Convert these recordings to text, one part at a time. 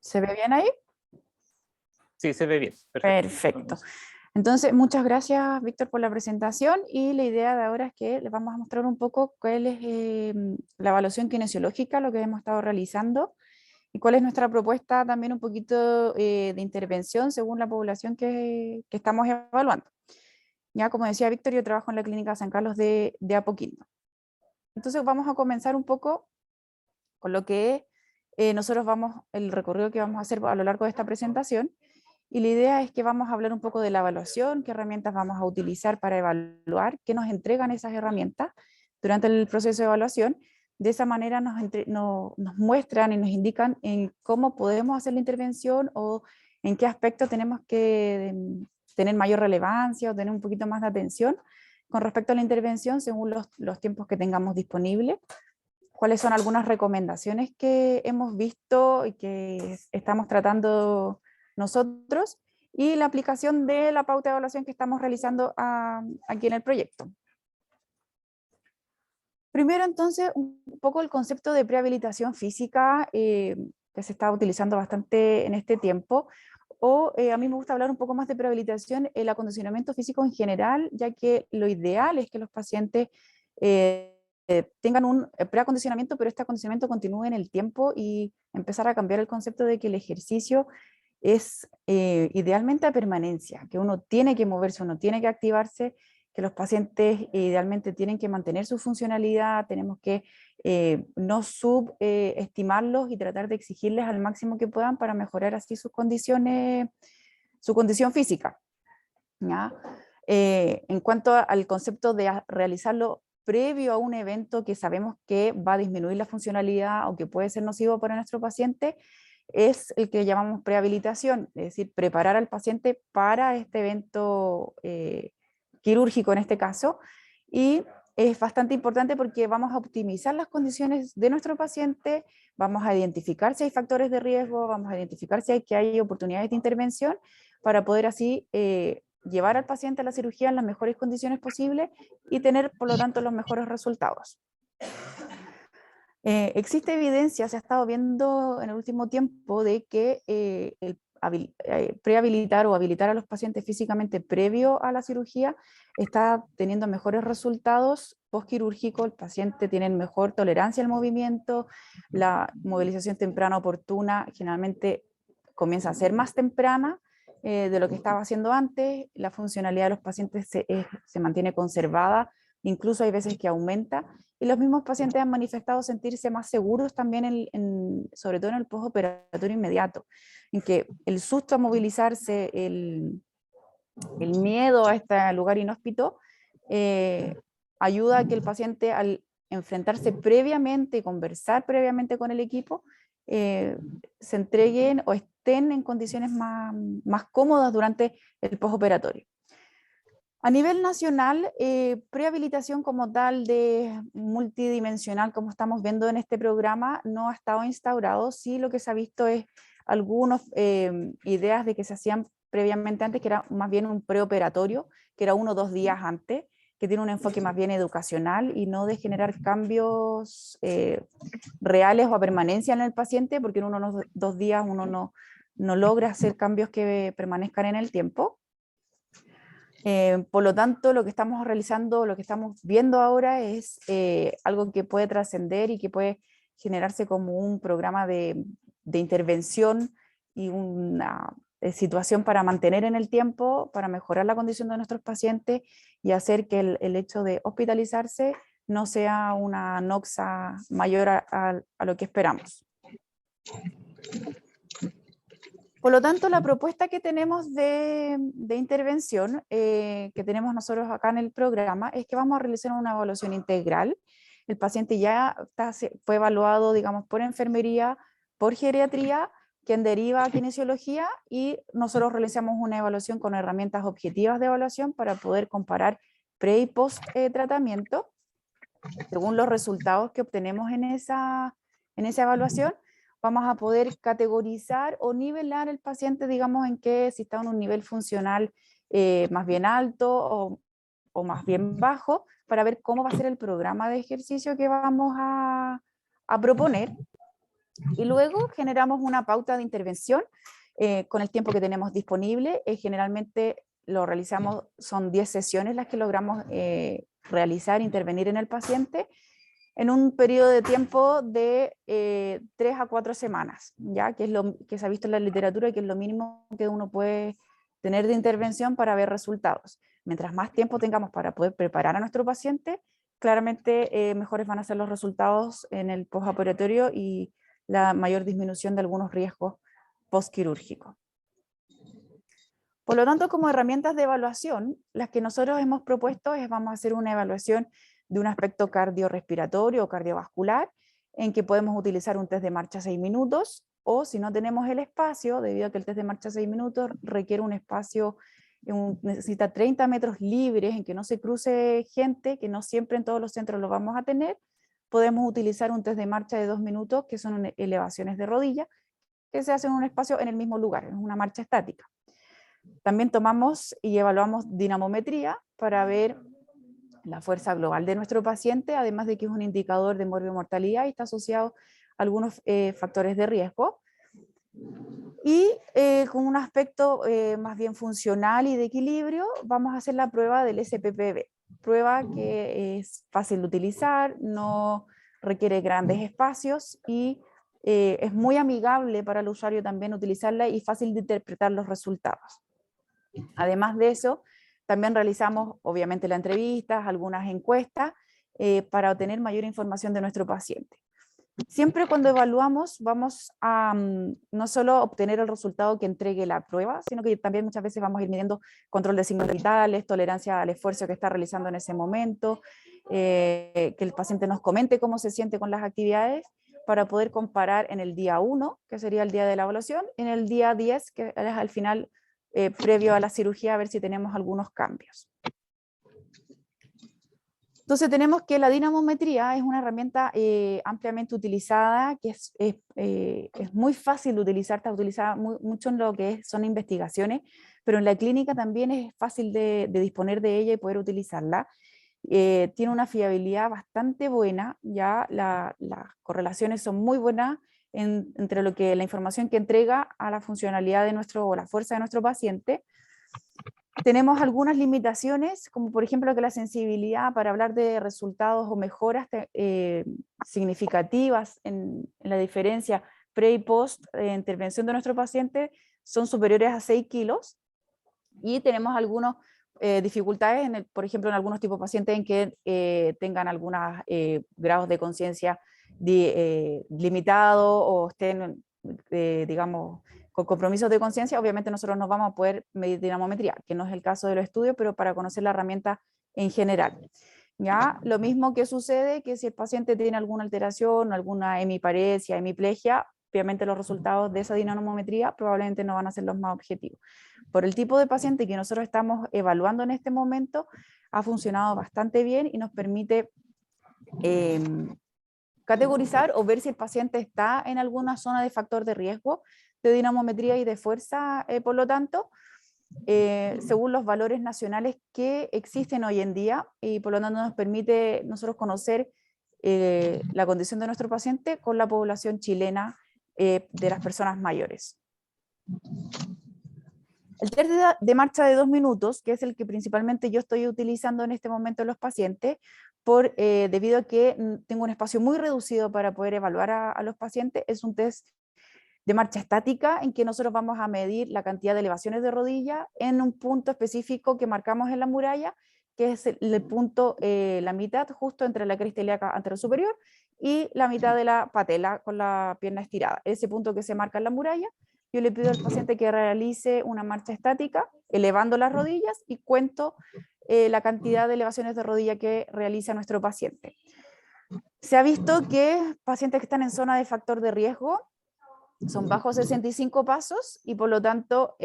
¿Se ve bien ahí? Sí, se ve bien. Perfecto. Perfecto. Entonces, muchas gracias, Víctor, por la presentación, y la idea de ahora es que les vamos a mostrar un poco cuál es la evaluación kinesiológica, lo que hemos estado realizando, y cuál es nuestra propuesta también un poquito de intervención según la población que estamos evaluando. Ya, como decía Víctor, yo trabajo en la Clínica San Carlos de Apoquindo. Entonces vamos a comenzar un poco con lo que nosotros el recorrido que vamos a hacer a lo largo de esta presentación. Y la idea es que vamos a hablar un poco de la evaluación, qué herramientas vamos a utilizar para evaluar, qué nos entregan esas herramientas durante el proceso de evaluación. De esa manera nos muestran y nos indican en cómo podemos hacer la intervención o en qué aspectos tenemos que tener mayor relevancia o tener un poquito más de atención con respecto a la intervención según los tiempos que tengamos disponibles. Cuáles son algunas recomendaciones que hemos visto y que estamos tratando nosotros, y la aplicación de la pauta de evaluación que estamos realizando aquí en el proyecto. Primero, entonces, un poco el concepto de prehabilitación física que se está utilizando bastante en este tiempo, o a mí me gusta hablar un poco más de prehabilitación, el acondicionamiento físico en general, ya que lo ideal es que los pacientes tengan un preacondicionamiento, pero este acondicionamiento continúe en el tiempo, y empezar a cambiar el concepto de que el ejercicio es idealmente a permanencia, que uno tiene que moverse, uno tiene que activarse, que los pacientes idealmente tienen que mantener su funcionalidad, tenemos que no subestimarlos y tratar de exigirles al máximo que puedan para mejorar así sus condiciones, su condición física, ¿ya? En cuanto al concepto de realizarlo previo a un evento que sabemos que va a disminuir la funcionalidad o que puede ser nocivo para nuestro paciente, es el que llamamos prehabilitación, es decir, preparar al paciente para este evento quirúrgico en este caso, y es bastante importante porque vamos a optimizar las condiciones de nuestro paciente, vamos a identificar si hay factores de riesgo, vamos a identificar si hay oportunidades de intervención para poder así llevar al paciente a la cirugía en las mejores condiciones posibles y tener, por lo tanto, los mejores resultados. Existe evidencia, se ha estado viendo en el último tiempo, de que prehabilitar o habilitar a los pacientes físicamente previo a la cirugía está teniendo mejores resultados postquirúrgicos. El paciente tiene mejor tolerancia al movimiento, la movilización temprana oportuna generalmente comienza a ser más temprana de lo que estaba haciendo antes, la funcionalidad de los pacientes se mantiene conservada, incluso hay veces que aumenta, y los mismos pacientes han manifestado sentirse más seguros también, sobre todo en el postoperatorio inmediato, en que el susto a movilizarse, el miedo a este lugar inhóspito, ayuda a que el paciente, al enfrentarse previamente y conversar previamente con el equipo, se entreguen o estén en condiciones más cómodas durante el postoperatorio. A nivel nacional, prehabilitación como tal de multidimensional, como estamos viendo en este programa, no ha estado instaurado. Sí, lo que se ha visto es algunas ideas de que se hacían previamente antes, que era más bien un preoperatorio, que era 1 o 2 días antes, que tiene un enfoque más bien educacional y no de generar cambios reales o a permanencia en el paciente, porque en 1 o 2 días uno no logra hacer cambios que permanezcan en el tiempo. Por lo tanto, lo que estamos realizando, lo que estamos viendo ahora es algo que puede trascender y que puede generarse como un programa de intervención y una situación para mantener en el tiempo, para mejorar la condición de nuestros pacientes y hacer que el hecho de hospitalizarse no sea una noxa mayor a lo que esperamos. Por lo tanto, la propuesta que tenemos de intervención, que tenemos nosotros acá en el programa, es que vamos a realizar una evaluación integral. El paciente ya fue evaluado, digamos, por enfermería, por geriatría, quien deriva a kinesiología, y nosotros realizamos una evaluación con herramientas objetivas de evaluación para poder comparar pre y post tratamiento. Según los resultados que obtenemos en esa evaluación, vamos a poder categorizar o nivelar el paciente, digamos, en que si está en un nivel funcional más bien alto o más bien bajo, para ver cómo va a ser el programa de ejercicio que vamos a proponer. Y luego generamos una pauta de intervención con el tiempo que tenemos disponible. Generalmente lo realizamos, son 10 sesiones las que logramos realizar, intervenir en el paciente, en un periodo de tiempo de 3 a 4 semanas, ¿ya? Que es lo que se ha visto en la literatura y que es lo mínimo que uno puede tener de intervención para ver resultados. Mientras más tiempo tengamos para poder preparar a nuestro paciente, claramente mejores van a ser los resultados en el postoperatorio y la mayor disminución de algunos riesgos postquirúrgicos. Por lo tanto, como herramientas de evaluación, las que nosotros hemos propuesto es vamos a hacer una evaluación de un aspecto cardiorrespiratorio o cardiovascular, en que podemos utilizar un test de marcha 6 minutos, o si no tenemos el espacio, debido a que el test de marcha 6 minutos requiere un espacio, necesita 30 metros libres, en que no se cruce gente, que no siempre en todos los centros lo vamos a tener, podemos utilizar un test de marcha de 2 minutos, que son elevaciones de rodilla, que se hacen en un espacio en el mismo lugar, es una marcha estática. También tomamos y evaluamos dinamometría para ver la fuerza global de nuestro paciente, además de que es un indicador de morbimortalidad y está asociado a algunos factores de riesgo. Y con un aspecto más bien funcional y de equilibrio, vamos a hacer la prueba del SPPB, prueba que es fácil de utilizar, no requiere grandes espacios y es muy amigable para el usuario también utilizarla y fácil de interpretar los resultados. Además de eso, también realizamos obviamente las entrevistas, algunas encuestas para obtener mayor información de nuestro paciente. Siempre cuando evaluamos vamos a no solo obtener el resultado que entregue la prueba, sino que también muchas veces vamos a ir midiendo control de signos vitales, tolerancia al esfuerzo que está realizando en ese momento, que el paciente nos comente cómo se siente con las actividades para poder comparar en el día 1, que sería el día de la evaluación, y en el día 10, que es al final previo a la cirugía, a ver si tenemos algunos cambios. Entonces tenemos que la dinamometría es una herramienta ampliamente utilizada, que es muy fácil de utilizar, está utilizada mucho en lo que son investigaciones, pero en la clínica también es fácil de disponer de ella y poder utilizarla. Tiene una fiabilidad bastante buena, ya las correlaciones son muy buenas entre lo que la información que entrega a la funcionalidad de nuestro, o la fuerza de nuestro paciente. Tenemos algunas limitaciones, como por ejemplo que la sensibilidad para hablar de resultados o mejoras significativas en la diferencia pre y post intervención de nuestro paciente son superiores a 6 kilos, y tenemos algunas dificultades, por ejemplo, en algunos tipos de pacientes en que tengan algunos grados de conciencia limitados o estén, digamos, con compromisos de conciencia. Obviamente nosotros no vamos a poder medir dinamometría, que no es el caso de los estudios, pero para conocer la herramienta en general. ¿Ya? Lo mismo que sucede que si el paciente tiene alguna alteración, alguna hemiparesia, hemiplegia, obviamente los resultados de esa dinamometría probablemente no van a ser los más objetivos. Por el tipo de paciente que nosotros estamos evaluando en este momento, ha funcionado bastante bien y nos permite categorizar o ver si el paciente está en alguna zona de factor de riesgo de dinamometría y de fuerza, por lo tanto, según los valores nacionales que existen hoy en día, y por lo tanto nos permite nosotros conocer la condición de nuestro paciente con la población chilena de las personas mayores. El test de marcha de 2 minutos, que es el que principalmente yo estoy utilizando en este momento en los pacientes, debido a que tengo un espacio muy reducido para poder evaluar a los pacientes, es un test de marcha estática en que nosotros vamos a medir la cantidad de elevaciones de rodilla en un punto específico que marcamos en la muralla, que es el punto, la mitad justo entre la cresta ilíaca anterior superior y la mitad de la patela con la pierna estirada. Ese punto que se marca en la muralla, yo le pido al paciente que realice una marcha estática, elevando las rodillas, y cuento la cantidad de elevaciones de rodilla que realiza nuestro paciente. Se ha visto que pacientes que están en zona de factor de riesgo son bajo 65 pasos, y por lo tanto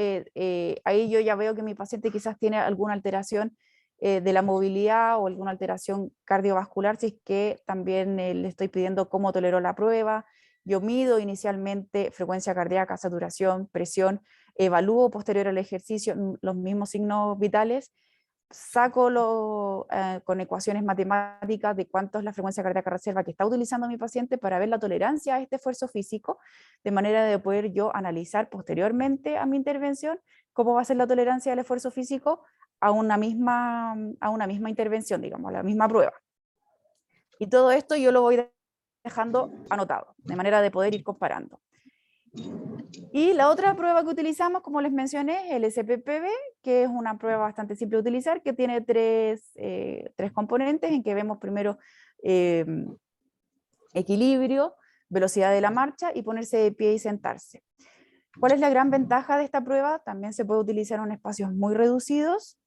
ahí yo ya veo que mi paciente quizás tiene alguna alteración de la movilidad o alguna alteración cardiovascular, si es que también le estoy pidiendo cómo toleró la prueba. Yo mido inicialmente frecuencia cardíaca, saturación, presión, evalúo posterior al ejercicio los mismos signos vitales saco con ecuaciones matemáticas de cuánto es la frecuencia cardíaca reserva que está utilizando mi paciente para ver la tolerancia a este esfuerzo físico, de manera de poder yo analizar posteriormente a mi intervención cómo va a ser la tolerancia al esfuerzo físico a una misma intervención, digamos, a la misma prueba. Y todo esto yo lo voy dejando anotado, de manera de poder ir comparando. Y la otra prueba que utilizamos, como les mencioné, es el SPPB, que es una prueba bastante simple de utilizar, que tiene tres componentes, en que vemos primero equilibrio, velocidad de la marcha y ponerse de pie y sentarse. ¿Cuál es la gran ventaja de esta prueba? También se puede utilizar en espacios muy reducidos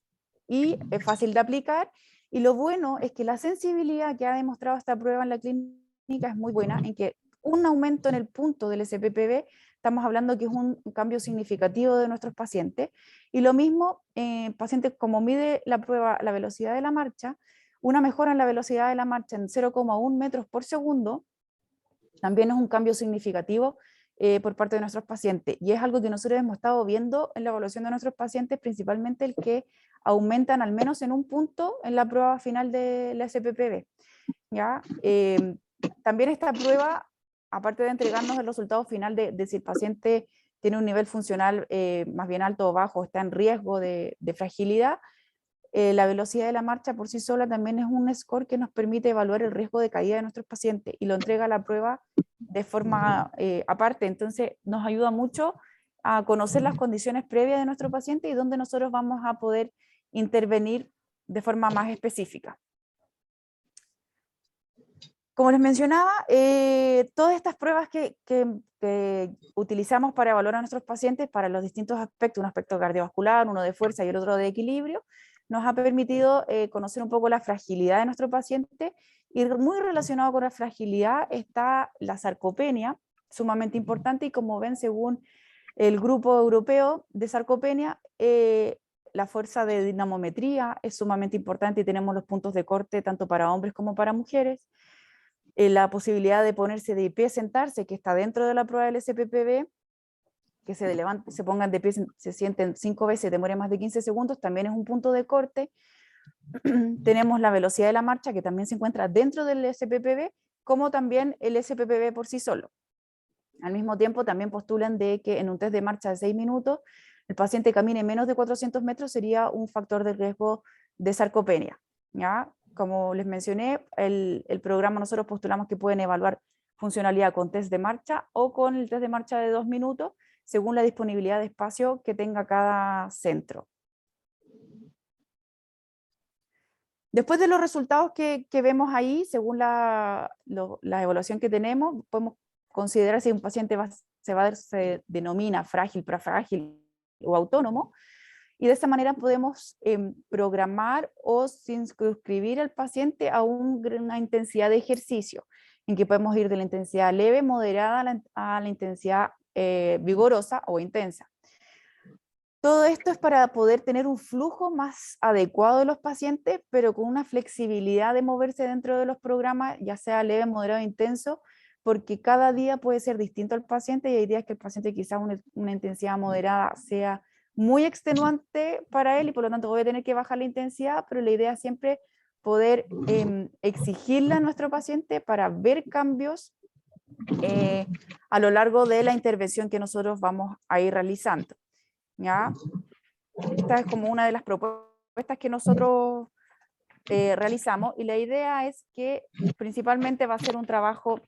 y es fácil de aplicar. Y lo bueno es que la sensibilidad que ha demostrado esta prueba en la clínica es muy buena, en que un aumento en el punto del SPPB, estamos hablando que es un cambio significativo de nuestros pacientes. Y lo mismo, pacientes como mide la prueba la velocidad de la marcha, una mejora en la velocidad de la marcha en 0,1 metros por segundo, también es un cambio significativo por parte de nuestros pacientes. Y es algo que nosotros hemos estado viendo en la evaluación de nuestros pacientes, principalmente el que aumentan al menos en un punto en la prueba final de la SPPB. ¿Ya? También esta prueba, aparte de entregarnos el resultado final de si el paciente tiene un nivel funcional más bien alto o bajo, está en riesgo de fragilidad, la velocidad de la marcha por sí sola también es un score que nos permite evaluar el riesgo de caída de nuestros pacientes y lo entrega la prueba de forma aparte. Entonces nos ayuda mucho a conocer las condiciones previas de nuestro paciente y dónde nosotros vamos a poder intervenir de forma más específica. Como les mencionaba, todas estas pruebas que utilizamos para evaluar a nuestros pacientes para los distintos aspectos, un aspecto cardiovascular, uno de fuerza y el otro de equilibrio, nos ha permitido conocer un poco la fragilidad de nuestro paciente, y muy relacionado con la fragilidad está la sarcopenia, sumamente importante, y como ven, según el grupo europeo de sarcopenia, la fuerza de dinamometría es sumamente importante y tenemos los puntos de corte tanto para hombres como para mujeres. La posibilidad de ponerse de pie, sentarse, que está dentro de la prueba del SPPB, que se pongan de pie, se sienten 5 veces, demore más de 15 segundos, también es un punto de corte. Tenemos la velocidad de la marcha, que también se encuentra dentro del SPPB, como también el SPPB por sí solo. Al mismo tiempo, también postulan de que en un test de marcha de 6 minutos, el paciente camine menos de 400 metros, sería un factor de riesgo de sarcopenia, ¿ya? Como les mencioné, el programa nosotros postulamos que pueden evaluar funcionalidad con test de marcha o con el test de marcha de 2 minutos, según la disponibilidad de espacio que tenga cada centro. Después de los resultados que vemos ahí, según la evaluación que tenemos, podemos considerar si un paciente se denomina frágil, prefrágil o autónomo, y de esta manera podemos programar o circunscribir al paciente a una intensidad de ejercicio, en que podemos ir de la intensidad leve, moderada a la intensidad vigorosa o intensa. Todo esto es para poder tener un flujo más adecuado de los pacientes, pero con una flexibilidad de moverse dentro de los programas, ya sea leve, moderado o intenso, porque cada día puede ser distinto al paciente y hay días que el paciente quizás una intensidad moderada sea muy extenuante para él y por lo tanto voy a tener que bajar la intensidad, pero la idea es siempre poder exigirle a nuestro paciente para ver cambios a lo largo de la intervención que nosotros vamos a ir realizando. ¿Ya? Esta es como una de las propuestas que nosotros realizamos, y la idea es que principalmente va a ser un trabajo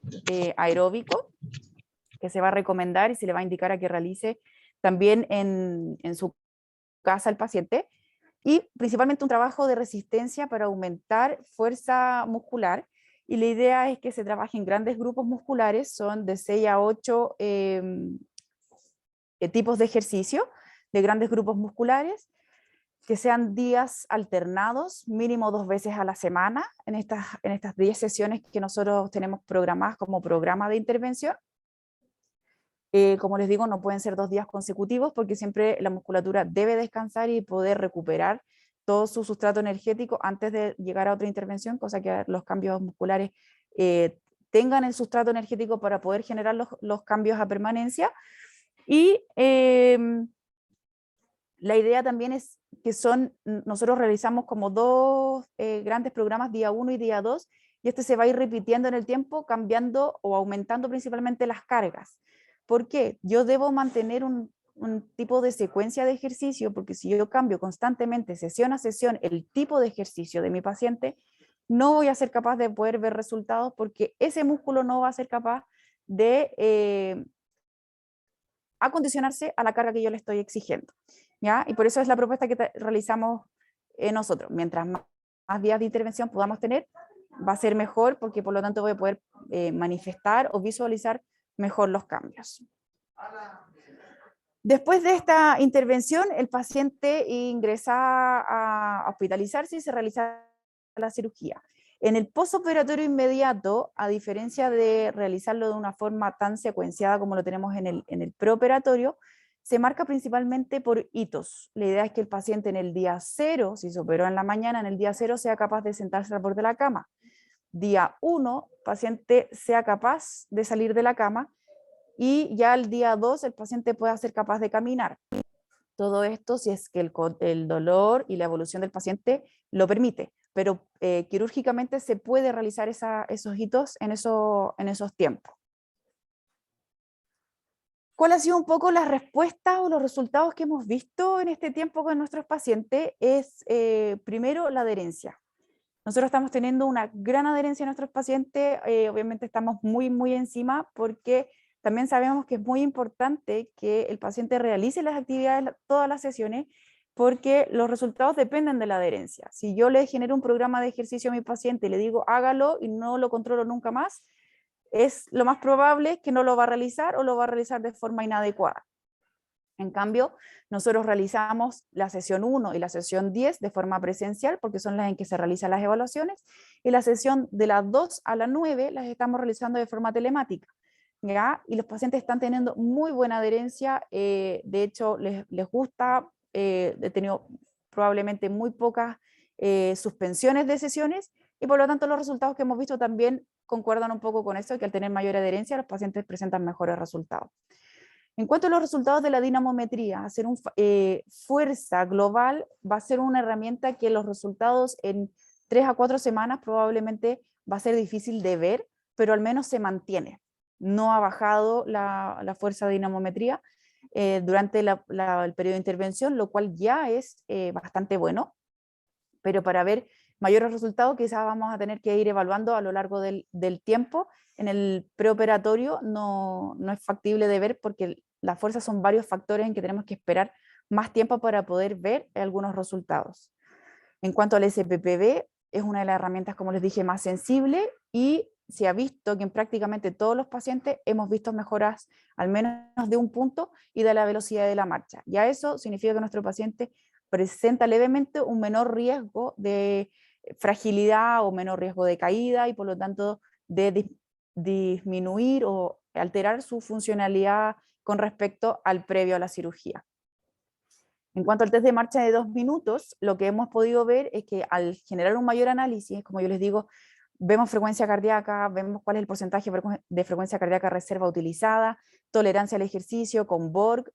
aeróbico que se va a recomendar y se le va a indicar a que realice también en su casa el paciente, y principalmente un trabajo de resistencia para aumentar fuerza muscular, y la idea es que se trabaje en grandes grupos musculares, son de 6 a 8 tipos de ejercicio de grandes grupos musculares, que sean días alternados, mínimo 2 veces a la semana, en estas 10 sesiones que nosotros tenemos programadas como programa de intervención. Como les digo, no pueden ser 2 días consecutivos, porque siempre la musculatura debe descansar y poder recuperar todo su sustrato energético antes de llegar a otra intervención, cosa que los cambios musculares tengan el sustrato energético para poder generar los cambios a permanencia. Y la idea también es que son, nosotros realizamos como dos grandes programas, día 1 y día 2, y este se va a ir repitiendo en el tiempo, cambiando o aumentando principalmente las cargas. ¿Por qué? Yo debo mantener un tipo de secuencia de ejercicio, porque si yo cambio constantemente, sesión a sesión, el tipo de ejercicio de mi paciente, no voy a ser capaz de poder ver resultados, porque ese músculo no va a ser capaz de acondicionarse a la carga que yo le estoy exigiendo, ¿ya? Y por eso es la propuesta que realizamos nosotros. Mientras más días de intervención podamos tener, va a ser mejor, porque por lo tanto voy a poder manifestar o visualizar mejor los cambios. Después de esta intervención, el paciente ingresa a hospitalizarse y se realiza la cirugía. En el postoperatorio inmediato, a diferencia de realizarlo de una forma tan secuenciada como lo tenemos en el preoperatorio, se marca principalmente por hitos. La idea es que el paciente en el día 0, si se operó en la mañana, en el día 0 sea capaz de sentarse al borde de la cama. Día 1, paciente sea capaz de salir de la cama, y ya el día 2 el paciente pueda ser capaz de caminar. Todo esto si es que el dolor y la evolución del paciente lo permite, pero quirúrgicamente se puede realizar esos hitos en esos tiempos. ¿Cuál ha sido un poco las respuestas o los resultados que hemos visto en este tiempo con nuestros pacientes? Es primero la adherencia. Nosotros estamos teniendo una gran adherencia a nuestros pacientes, obviamente estamos muy encima, porque también sabemos que es muy importante que el paciente realice las actividades, todas las sesiones, porque los resultados dependen de la adherencia. Si yo le genero un programa de ejercicio a mi paciente y le digo hágalo y no lo controlo nunca más, es lo más probable que no lo va a realizar o lo va a realizar de forma inadecuada. En cambio, nosotros realizamos la sesión 1 y la sesión 10 de forma presencial, porque son las en que se realizan las evaluaciones, y la sesión de las 2 a las 9 las estamos realizando de forma telemática, ¿ya? Y los pacientes están teniendo muy buena adherencia, de hecho les gusta, he tenido probablemente muy pocas suspensiones de sesiones, y por lo tanto los resultados que hemos visto también concuerdan un poco con eso, que al tener mayor adherencia los pacientes presentan mejores resultados. En cuanto a los resultados de la dinamometría, hacer fuerza global va a ser una herramienta que los resultados en 3 a 4 semanas probablemente va a ser difícil de ver, pero al menos se mantiene. No ha bajado la fuerza de dinamometría durante el periodo de intervención, lo cual ya es bastante bueno, pero para ver mayores resultados quizás vamos a tener que ir evaluando a lo largo del tiempo. En el preoperatorio no es factible de ver, porque las fuerzas son varios factores en que tenemos que esperar más tiempo para poder ver algunos resultados. En cuanto al SPPB, es una de las herramientas, como les dije, más sensible, y se ha visto que en prácticamente todos los pacientes hemos visto mejoras al menos de un punto y de la velocidad de la marcha. Ya eso significa que nuestro paciente presenta levemente un menor riesgo de fragilidad o menor riesgo de caída, y por lo tanto de disminuir o alterar su funcionalidad con respecto al previo a la cirugía. En cuanto al test de marcha de 2 minutos, lo que hemos podido ver es que al generar un mayor análisis, como yo les digo, vemos frecuencia cardíaca, vemos cuál es el porcentaje de frecuencia cardíaca reserva utilizada, tolerancia al ejercicio con Borg,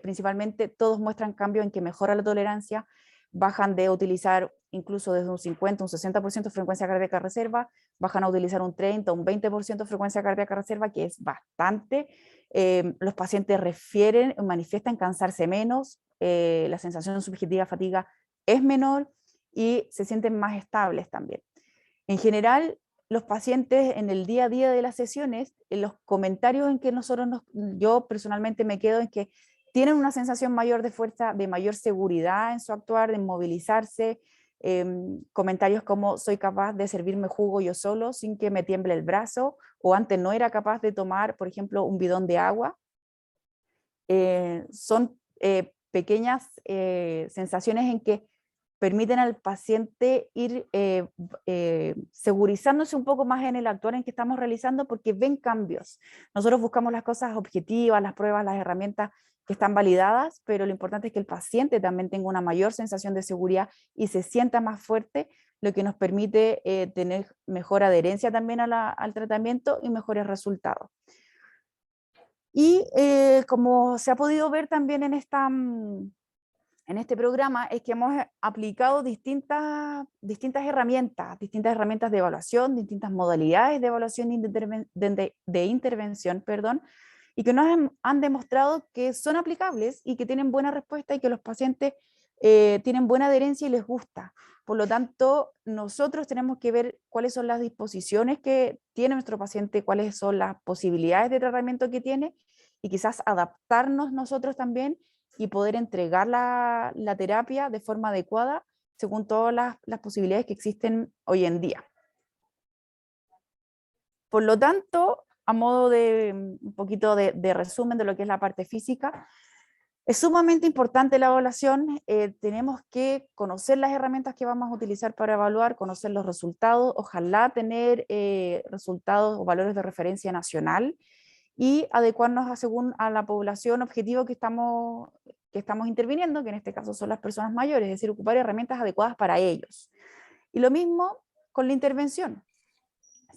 principalmente todos muestran cambio en que mejora la tolerancia, bajan de utilizar incluso desde un 50, un 60% frecuencia cardíaca reserva, bajan a utilizar un 30, un 20% frecuencia cardíaca reserva, que es bastante. Los pacientes manifiestan cansarse menos, la sensación subjetiva de fatiga es menor y se sienten más estables también. En general, los pacientes en el día a día de las sesiones, en los comentarios en que yo personalmente me quedo, en que tienen una sensación mayor de fuerza, de mayor seguridad en su actuar, de movilizarse, comentarios como soy capaz de servirme jugo yo solo sin que me tiemble el brazo, o antes no era capaz de tomar, por ejemplo, un bidón de agua. Son pequeñas sensaciones en que permiten al paciente ir segurizándose un poco más en el actuar en que estamos realizando, porque ven cambios. Nosotros buscamos las cosas objetivas, las pruebas, las herramientas que están validadas, pero lo importante es que el paciente también tenga una mayor sensación de seguridad y se sienta más fuerte, lo que nos permite tener mejor adherencia también al tratamiento y mejores resultados. Y como se ha podido ver también en en este programa es que hemos aplicado distintas herramientas de evaluación, distintas modalidades de evaluación de intervención, perdón, y que nos han demostrado que son aplicables y que tienen buena respuesta y que los pacientes tienen buena adherencia y les gusta. Por lo tanto, nosotros tenemos que ver cuáles son las disposiciones que tiene nuestro paciente, cuáles son las posibilidades de tratamiento que tiene, y quizás adaptarnos nosotros también y poder entregar la terapia de forma adecuada según todas las posibilidades que existen hoy en día. Por lo tanto, a modo de un poquito de resumen de lo que es la parte física, es sumamente importante la evaluación. Tenemos que conocer las herramientas que vamos a utilizar para evaluar, conocer los resultados, ojalá tener resultados o valores de referencia nacional, y adecuarnos según a la población objetivo que estamos interviniendo, que en este caso son las personas mayores, es decir, ocupar herramientas adecuadas para ellos. Y lo mismo con la intervención.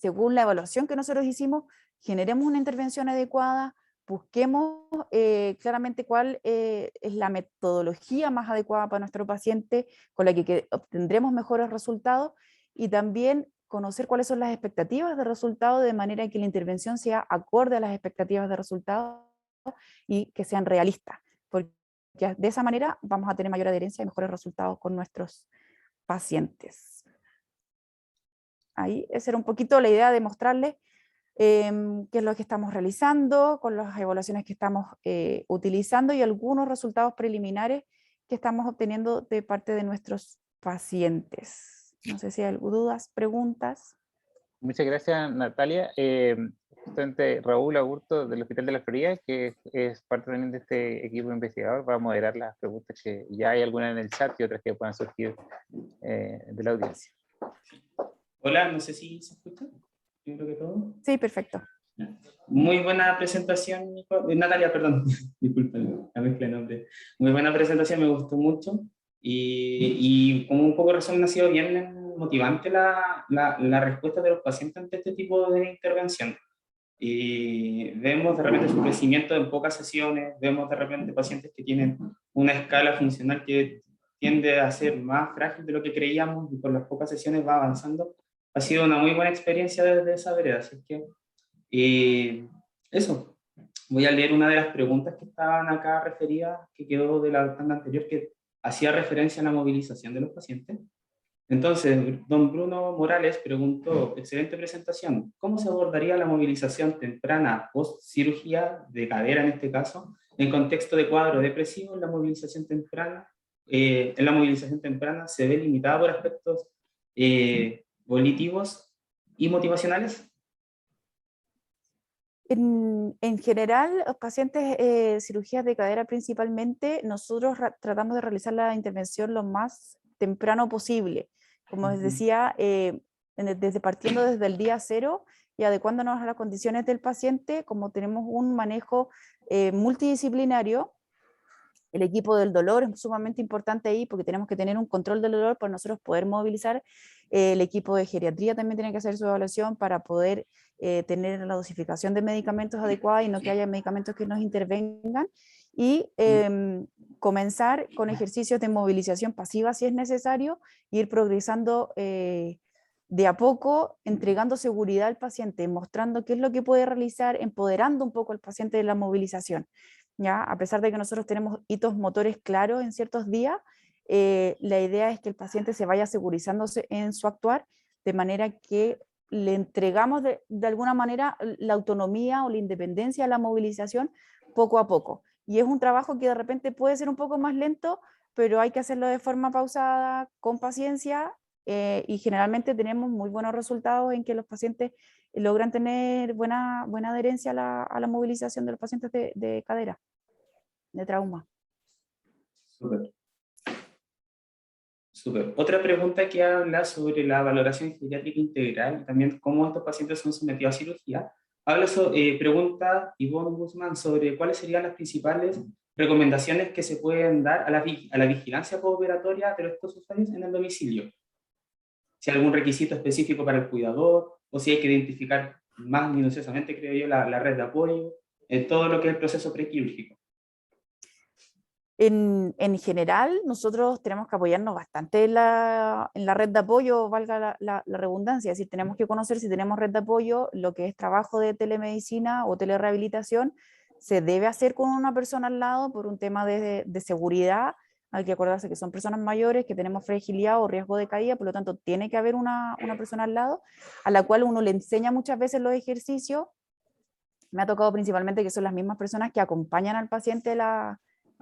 Según la evaluación que nosotros hicimos, generemos una intervención adecuada, busquemos claramente cuál es la metodología más adecuada para nuestro paciente, con la que obtendremos mejores resultados, y también conocer cuáles son las expectativas de resultado, de manera que la intervención sea acorde a las expectativas de resultado y que sean realistas, porque de esa manera vamos a tener mayor adherencia y mejores resultados con nuestros pacientes. Ahí esa era un poquito la idea de mostrarles qué es lo que estamos realizando, con las evaluaciones que estamos utilizando y algunos resultados preliminares que estamos obteniendo de parte de nuestros pacientes. No sé si hay dudas, preguntas. Muchas gracias, Natalia. Justamente Raúl Aburto del Hospital de la Florida, que es parte también de este equipo investigador, va a moderar las preguntas, que ya hay algunas en el chat y otras que puedan surgir de la audiencia. Hola, no sé si se escucha. Primero que todo. Sí, perfecto. Muy buena presentación, Natalia, perdón, disculpen la mezcla de nombre. Muy buena presentación, me gustó mucho. Y como un poco resumen, ha sido bien motivante la respuesta de los pacientes ante este tipo de intervención. Y vemos de repente su crecimiento en pocas sesiones, vemos de repente pacientes que tienen una escala funcional que tiende a ser más frágil de lo que creíamos, y por las pocas sesiones va avanzando. Ha sido una muy buena experiencia desde esa vereda, así que eso. Voy a leer una de las preguntas que estaban acá referidas, que quedó de la tanda anterior, que hacía referencia a la movilización de los pacientes. Entonces, don Bruno Morales preguntó: excelente presentación, ¿cómo se abordaría la movilización temprana post-cirugía de cadera en este caso, en contexto de cuadro depresivo? La movilización temprana, en la movilización temprana se ve limitada por aspectos volitivos y motivacionales. En general, los pacientes cirugías de cadera principalmente, nosotros tratamos de realizar la intervención lo más temprano posible. Como les decía, partiendo desde el día 0 y adecuándonos a las condiciones del paciente, como tenemos un manejo multidisciplinario. El equipo del dolor es sumamente importante ahí, porque tenemos que tener un control del dolor para nosotros poder movilizar. El equipo de geriatría también tiene que hacer su evaluación para poder tener la dosificación de medicamentos adecuada y no que haya medicamentos que nos intervengan. Y comenzar con ejercicios de movilización pasiva si es necesario, e ir progresando de a poco, entregando seguridad al paciente, mostrando qué es lo que puede realizar, empoderando un poco al paciente de la movilización. ¿Ya? A pesar de que nosotros tenemos hitos motores claros en ciertos días, la idea es que el paciente se vaya segurizándose en su actuar, de manera que le entregamos de alguna manera la autonomía o la independencia a la movilización poco a poco. Y es un trabajo que de repente puede ser un poco más lento, pero hay que hacerlo de forma pausada, con paciencia, y generalmente tenemos muy buenos resultados en que los pacientes logran tener buena adherencia a la movilización de los pacientes de cadera, de trauma. Súper. Súper. Otra pregunta que habla sobre la valoración geriátrica integral y también cómo estos pacientes son sometidos a cirugía. Pregunta Ivonne Guzmán sobre cuáles serían las principales recomendaciones que se pueden dar a la vigilancia postoperatoria de estos usuarios en el domicilio. Si hay algún requisito específico para el cuidador, o si hay que identificar más minuciosamente, creo yo, la red de apoyo, en todo lo que es el proceso prequirúrgico. En general, nosotros tenemos que apoyarnos bastante en la red de apoyo, valga la redundancia, es decir, tenemos que conocer si tenemos red de apoyo, lo que es trabajo de telemedicina o telerehabilitación, se debe hacer con una persona al lado por un tema de seguridad. Hay que acordarse que son personas mayores, que tenemos fragilidad o riesgo de caída, por lo tanto tiene que haber una persona al lado, a la cual uno le enseña muchas veces los ejercicios. Me ha tocado principalmente que son las mismas personas que acompañan al paciente a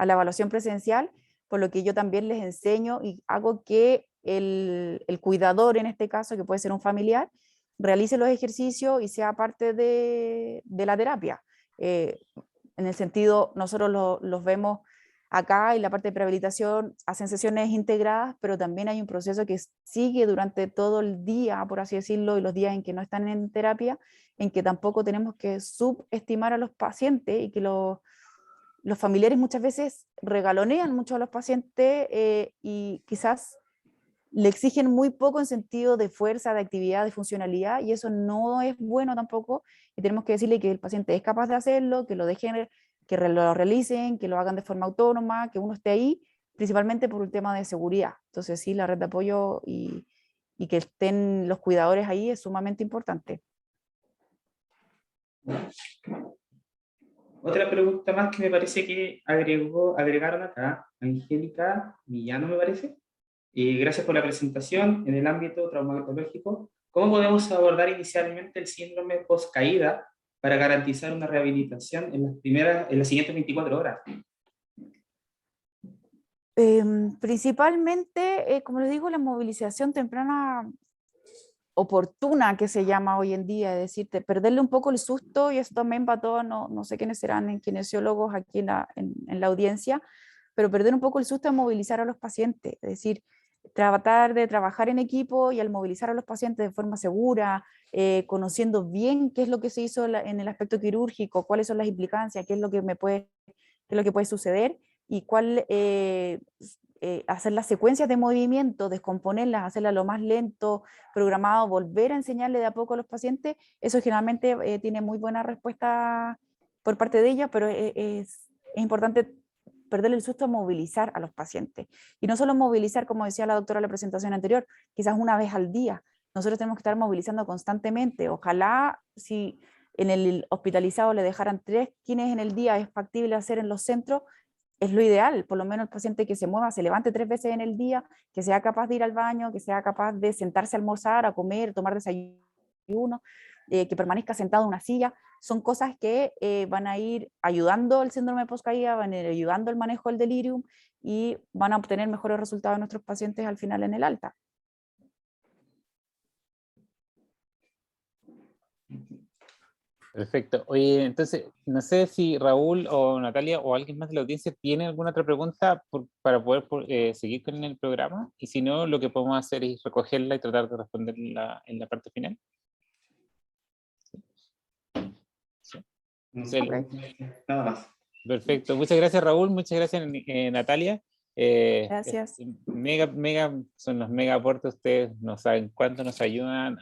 la evaluación presencial, por lo que yo también les enseño y hago que el cuidador, en este caso, que puede ser un familiar, realice los ejercicios y sea parte de la terapia. En el sentido, nosotros los vemos acá, y la parte de prehabilitación hacen sesiones integradas, pero también hay un proceso que sigue durante todo el día, por así decirlo, y los días en que no están en terapia, en que tampoco tenemos que subestimar a los pacientes, y que los familiares muchas veces regalonean mucho a los pacientes, y quizás le exigen muy poco en sentido de fuerza, de actividad, de funcionalidad, y eso no es bueno tampoco, y tenemos que decirle que el paciente es capaz de hacerlo, que lo dejen, que lo realicen, que lo hagan de forma autónoma, que uno esté ahí, principalmente por un tema de seguridad. Entonces sí, la red de apoyo y que estén los cuidadores ahí es sumamente importante. Otra pregunta más que me parece que agregaron acá, Angélica Millano me parece. Gracias por la presentación. En el ámbito traumatológico, ¿cómo podemos abordar inicialmente el síndrome post-caída para garantizar una rehabilitación en las siguientes 24 horas? Principalmente, como les digo, la movilización temprana oportuna, que se llama hoy en día, es decir, perderle un poco el susto, y eso también va todo, no sé quiénes serán en kinesiólogos aquí en la audiencia, pero perder un poco el susto de movilizar a los pacientes, es decir, tratar de trabajar en equipo, y al movilizar a los pacientes de forma segura, conociendo bien qué es lo que se hizo en el aspecto quirúrgico, cuáles son las implicancias, qué es lo que qué es lo que puede suceder, y hacer las secuencias de movimiento, descomponerlas, hacerlas lo más lento, programado, volver a enseñarle de a poco a los pacientes, eso generalmente tiene muy buena respuesta por parte de ellos, pero es importante perderle el susto a movilizar a los pacientes. Y no solo movilizar, como decía la doctora en la presentación anterior, quizás una vez al día. Nosotros tenemos que estar movilizando constantemente. Ojalá, si en el hospitalizado le dejaran 3 kines en el día, es factible hacer en los centros, es lo ideal. Por lo menos el paciente que se mueva, se levante 3 veces en el día, que sea capaz de ir al baño, que sea capaz de sentarse a almorzar, a comer, tomar desayuno, que permanezca sentado en una silla. Son cosas que van a ir ayudando el síndrome post-caída, van a ir ayudando el manejo del delirium, y van a obtener mejores resultados de nuestros pacientes al final en el alta. Perfecto. Oye, entonces, no sé si Raúl o Natalia o alguien más de la audiencia tiene alguna otra pregunta para poder seguir con el programa, y si no, lo que podemos hacer es recogerla y tratar de responderla en la parte final. Sí. Okay. Nada más. Perfecto. Muchas gracias, Raúl. Muchas gracias, Natalia. Gracias. Son los mega aportes. Ustedes no saben cuánto nos ayudan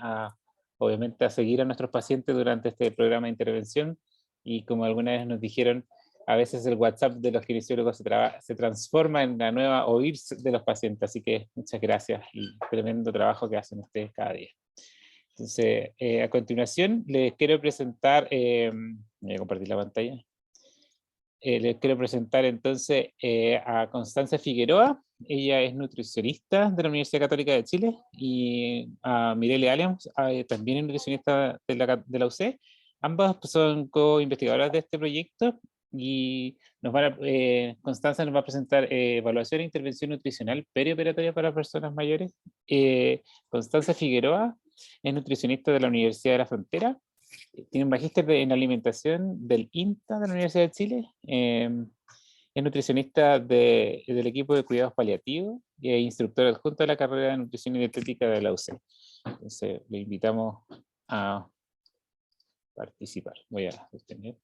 obviamente, a seguir a nuestros pacientes durante este programa de intervención. Y como alguna vez nos dijeron, a veces el WhatsApp de los kinesiólogos se transforma en la nueva oír de los pacientes. Así que muchas gracias y tremendo trabajo que hacen ustedes cada día. Entonces, a continuación, les quiero presentar, voy a compartir la pantalla. Les quiero presentar entonces a Constanza Figueroa. Ella es nutricionista de la Universidad Católica de Chile, y a Mirele Aliams, también es nutricionista de la UC. Ambas son co-investigadoras de este proyecto, y Constanza nos va a presentar evaluación e intervención nutricional perioperatoria para personas mayores. Constanza Figueroa es nutricionista de la Universidad de la Frontera. Tiene un magíster en alimentación del INTA de la Universidad de Chile. Es nutricionista del equipo de cuidados paliativos y es instructora adjunta de la carrera de nutrición y dietética de la UC. Entonces, le invitamos a participar. Voy a sostener.